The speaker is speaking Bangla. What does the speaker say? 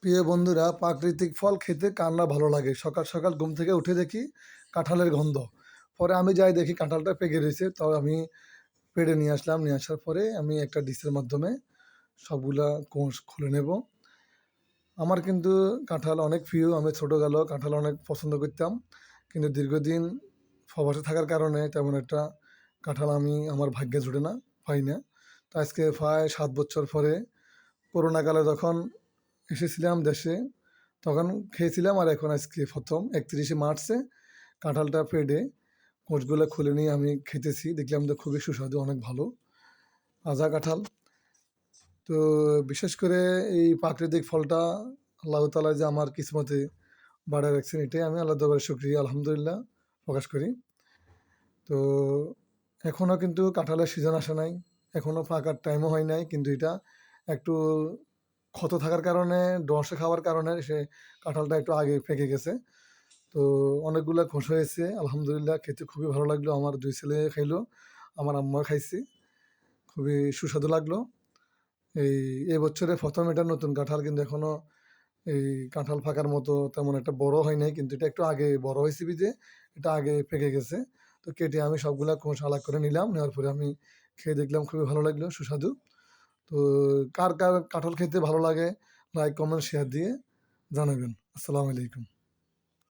প্রিয় বন্ধুরা, প্রাকৃতিক ফল খেতে কার না ভালো লাগে। সকাল সকাল ঘুম থেকে উঠে দেখি কাঁঠালের গন্ধ। পরে আমি যাই দেখি কাঁঠালটা পেকে রয়েছে। তো আমি পেড়ে নিয়ে আসলাম। নিয়ে আসার পরে আমি একটা ডিশের মাধ্যমে সবগুলা কোষ খুলে নেব। আমার কিন্তু কাঁঠাল অনেক প্রিয়। আমি ছোটোবেলাও কাঁঠাল অনেক পছন্দ করতাম। কিন্তু দীর্ঘদিন প্রবাসে থাকার কারণে তেমন একটা কাঁঠাল আমার ভাগ্যে জুটে না, পাই না। তো আজকে প্রায় ৭ বছর পরে করোনাকালে যখন এসেছিলাম দেশে, তখন খেয়েছিলাম। আর এখন আজকে প্রথম ৩১শে মার্চে কাঁঠালটা পেড়ে কোষগুলো খুলে নিয়ে আমি খেতেছি। দেখলাম তো খুবই সুস্বাদু, অনেক ভালো তাজা কাঁঠাল। তো বিশেষ করে এই প্রাকৃতিক ফলটা আল্লাহ তাআলা যে আমার কিসমতে বাড়ায় রাখছেন, এটাই আমি আল্লাহর দরবারে শুকরিয়া আলহামদুলিল্লাহ প্রকাশ করি। তো এখনও কিন্তু কাঁঠালের সিজন আসে নাই, এখনও পাকার টাইমও হয় নাই, কিন্তু এটা একটু ক্ষত থাকার কারণে, ডসে খাওয়ার কারণে সে কাঁঠালটা একটু আগে পেকে গেছে। তো অনেকগুলা খোস হয়েছে আলহামদুলিল্লাহ, খেতে খুবই ভালো লাগলো। আমার ২ ছেলে খাইলো, আমার আম্মাও খাইছে, খুবই সুস্বাদু লাগলো। এই এবছরে ১ম এটা নতুন কাঁঠাল, কিন্তু এখনো এই কাঁঠাল পাকার মতো তেমন একটা বড় হয় নাই, কিন্তু এটা একটু আগে বড় হয়েছে বিধে এটা আগে পেকে গেছে। তো কেটে আমি সবগুলা খোস আলাদা করে নিলাম। নেওয়ার পরে আমি খেয়ে দেখলাম, খুবই ভালো লাগলো, সুস্বাদু। তো কার কার কাঁঠাল খেতে ভালো লাগে, লাইক, কমেন্ট, শেয়ার দিয়ে জানাবেন। আসসালামু আলাইকুম।